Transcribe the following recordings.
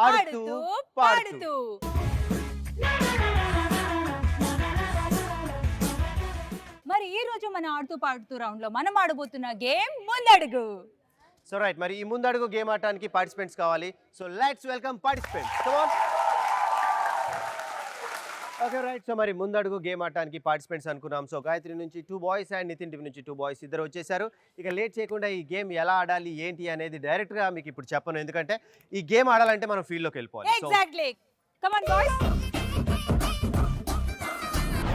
ఆడుతూ పాడుతూ. మరి ఈ రోజు మన ఆడుతూ పాడుతూ రౌండ్ లో మనం ఆడబోతున్న గేమ్ ముందడుగు. సో రైట్, మరి ఈ ముందడుగు గేమ్ ఆడటానికి పార్టిసిపెంట్స్ కావాలి. So let's welcome participants. Come on. Okay right, so మరి ముందడుగు గేమ్ ఆడటానికి పార్టిసిపెంట్స్ అనుకున్నాం. సో గాయత్రి నుంచి 2 బాయ్స్ అండ్ నితిన్ టీం నుంచి 2 బాయ్స్ ఇద్దరు వచ్చేసారు. ఇక లేట్ చేయకుండా ఈ గేమ్ ఎలా ఆడాలి ఏంటి అనేది డైరెక్ట్గా మీకు ఇప్పుడు చెప్పను, ఎందుకంటే ఈ గేమ్ ఆడాలంటే మనం ఫీల్డ్లోకి వెళ్ళిపోవాలి. Exactly. Come on boys.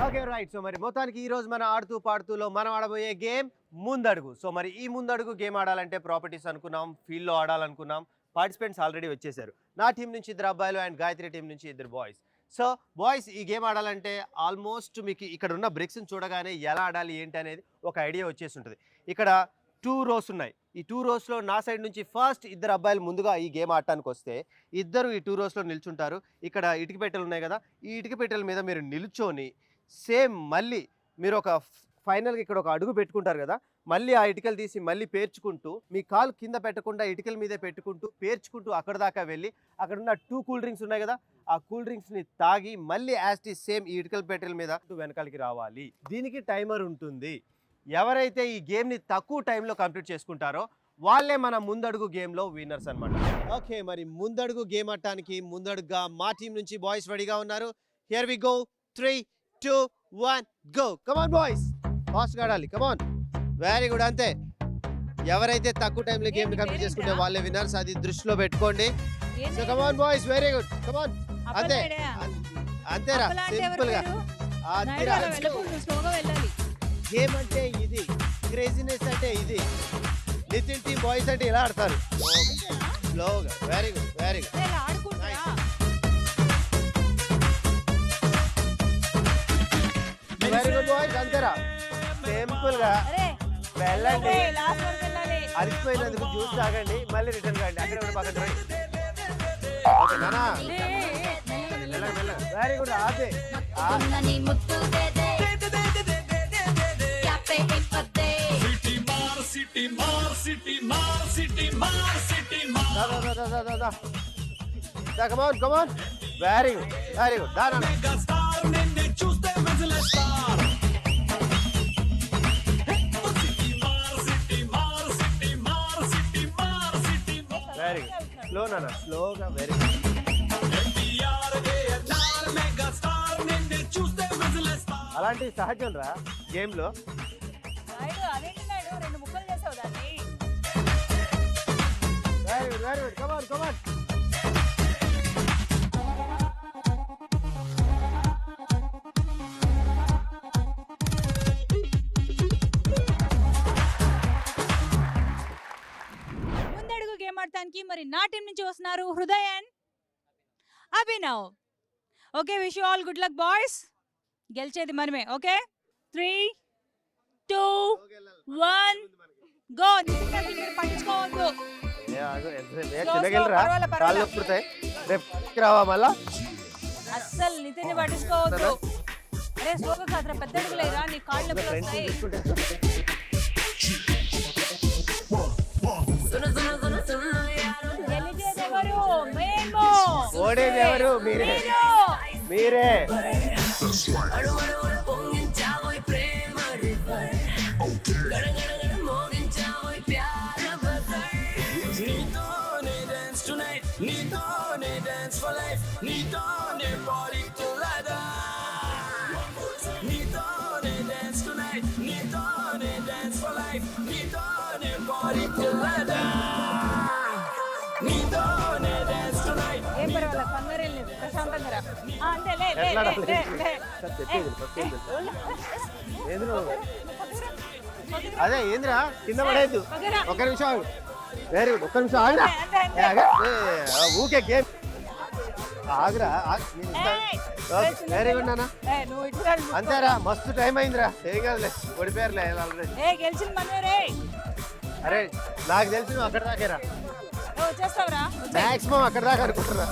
Okay right, so మరి మొత్తానికి ఈ రోజు మనం ఆడుతూ పాడుతూలో మనం ఆడబోయే గేమ్ ముందడుగు. సో మరి ఈ ముందడుగు గేమ్ ఆడాలంటే ప్రాపర్టీస్ అనుకున్నాం, ఫీల్డ్లో ఆడాలనుకున్నాం. పార్టిసిపెంట్స్ ఆల్రెడీ వచ్చేసారు. నా టీం నుంచి 2 అబ్బాయిలు అండ్ గాయత్రి టీం నుంచి 2 బాయ్స్. సో బాయ్స్, ఈ గేమ్ ఆడాలంటే ఆల్మోస్ట్ మీకు ఇక్కడ ఉన్న బ్రిక్స్ని చూడగానే ఎలా ఆడాలి ఏంటి అనేది ఒక ఐడియా వచ్చేసి ఉంటుంది. ఇక్కడ 2 రోస్ ఉన్నాయి. ఈ 2 రోస్లో నా సైడ్ నుంచి ఫస్ట్ 2 అబ్బాయిలు ముందుగా ఈ గేమ్ ఆడటానికి వస్తే ఇద్దరు ఈ 2 రోస్లో నిల్చుంటారు. ఇక్కడ ఇటుక పెట్టెలు ఉన్నాయి కదా, ఈ ఇటుక పెట్టెల మీద మీరు నిల్చొని సేమ్ మళ్ళీ మీరు ఒక ఫైనల్గా ఇక్కడ ఒక అడుగు పెట్టుకుంటారు కదా, మళ్ళీ ఆ ఇటుకలు తీసి మళ్ళీ పేర్చుకుంటూ మీ కాలు కింద పెట్టకుండా ఇటుకల మీదే పెట్టుకుంటూ పేర్చుకుంటూ అక్కడ దాకా వెళ్ళి అక్కడ ఉన్న 2 కూల్ డ్రింక్స్ ఉన్నాయి కదా, ఆ కూల్ డ్రింక్స్ని తాగి మళ్ళీ యాజ్ ఇట్ సేమ్ ఈ ఇటుకల పెట్టెల మీద వెనకాలకి రావాలి. దీనికి టైమర్ ఉంటుంది. ఎవరైతే ఈ గేమ్ని తక్కువ టైంలో కంప్లీట్ చేసుకుంటారో వాళ్ళే మన ముందడుగు గేమ్లో విన్నర్స్ అనమాట. ఓకే, మరి ముందడుగు గేమ్ ఆడటానికి ముందడుగుగా మా టీం నుంచి బాయ్స్ రెడీగా ఉన్నారు. Here we go. 3, 2, 1 go. Come on boys, ఫాస్ట్గా ఆడాలి. Come on, very good. అంతే, ఎవరైతే తక్కువ టైంలో గేమ్ని కంప్లీట్ చేసుకుంటే వాళ్ళే విన్నర్స్, అది దృష్టిలో పెట్టుకోండి. So come on boys, very good. Come on, అంతే అంతేరా, సింపుల్ గా. గేమ్ అంటే ఇది, క్రేజీనెస్ అంటే ఇది. నితిన్ టీమ్ బాయ్స్ అంటే ఇలా ఆడతారు స్లోగా. Very good, very good. Very good boys, అంతేరా, సింపుల్ గా వెళ్ళండి. అరిచిపోయినందుకు జ్యూస్ తాగండి, మళ్ళీ రిటర్న్ కాండి. అక్కడ పక్కన వెరీ గుడ్. అదే come on come on, very good, very good. Very good, slow నాన్న, స్లోగా. Very good. అలాంటి సహజం రా గేమ్లో. Very good, very good. Come on come on. ముందడుగు గేమ్ ఆడటానికి మరి నా టీం నుంచి వస్తున్నారు Hriday and Abhinav. Okay, wish you all good luck boys. గెలిచేది మనమే. Okay, 3, 2, 1 go. పట్టించుకోవద్దు. రావా మళ్ళా? అస్సలు నితిన్ పట్టించుకోవద్దు. అరే స్లోగా కాదురా, పెద్ద అడుగులేరా, నీ కాళ్ళు నొప్పులు వస్తాయి. గెలిచేదెవరు? మేము. ఓడేదెవరు? మీరే, మీరే. ఏం పర్వాలేదు, కంగారు లేదు, ప్రశాంతంగా రా. అంతే. అదే ఏంద్రా, కింద పడేద్దు. ఒక్క నిమిషం ఆగు. వెరీ గుడ్, ఒక్క నిమిషం ఆగురా. ఊకే గేమ్ ఆగురా. వెరీ గుడ్ నాన్న, అంతేరా. మస్తు టైం అయిందిరా. ఏం కాదులే, ఓడిపోయారులే ఆల్రెడీ. అరే నాకు తెలిసి నువ్వు అక్కడ దాకేరా, మాక్సిమం అక్కడ దాకా అనుకుంటున్నా.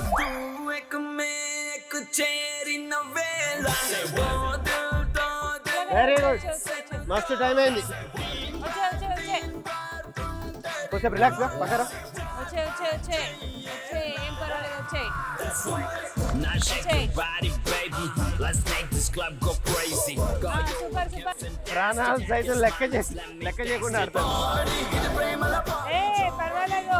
వెరీ గుడ్, మస్తు టైం అయింది. కొంచెం రిలాక్స్ గా పక్కరా. వచ్చేయ్, ఏం పర్వాలేదు వచ్చేయ్. Now shake your body, baby. Let's make this club go crazy. Go super super. ప్రాణాలు సైతం లెక్క చేయకుండా ఆడతారు. ఏ పర్వాలేదు.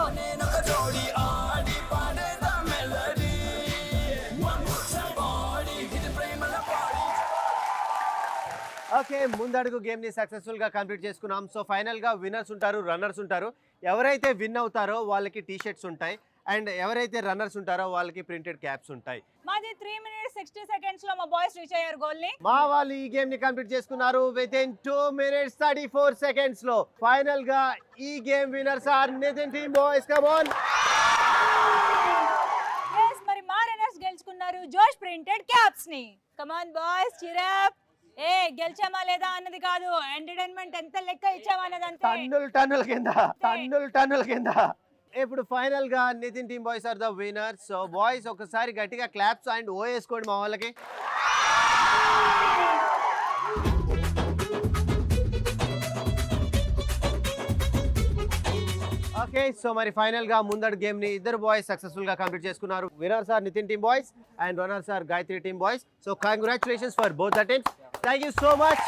ఓకే, ముందడుగు గేమ్ని సక్సెస్ఫుల్గా కంప్లీట్ చేసుకున్నాం. సో ఫైనల్గా విన్నర్స్ ఉంటారు, రన్నర్స్ ఉంటారు. ఎవరైతే విన్ అవుతారో వాళ్ళకి టీ షర్ట్స్ ఉంటాయి, అండ్ ఎవరైతే రన్నర్స్ ఉంటారో వాళ్ళకి ప్రింటెడ్ క్యాప్స్ ఉంటాయి. మాది 3 minutes 60 seconds లో మా బాయ్స్ రీచ్ అయ్యారు గోల్ ని. మా వాళ్ళు ఈ గేమ్ ని కంప్లీట్ చేసుకున్నారు విత్ ఇన్ 2 minutes 34 seconds లో. ఫైనల్ గా ఈ game winners are Nitin team boys. Come on. yes మరి మా రన్నర్స్ గెలుచుకున్నారు జోష్ ప్రింటెడ్ క్యాప్స్ ని. Come on boys cheer up. ఏ గెలిచామా లేదా అన్నది కాదు, ఎంటర్టైన్మెంట్ ఎంత లెక్క ఇచ్చామా అన్నది అంతే. టన్నుల కింద. ఇప్పుడు ఫైనల్ గా Nitin team boys are the winners. So boys ఒకసారి గట్టిగా క్లాప్స్ అండ్ ఓ వేసుకోండి మా వాళ్ళకి. ఓకే, సో మరి ఫైనల్ గా ముందడు గేమ్ ని ఇద్దరు బాయ్స్ సక్సెస్ఫుల్ గా కంప్లీట్ చేసుకున్నారు. Winners are Nitin team boys and runners are Gayatri team boys. So congratulations for both the teams. Thank you so much.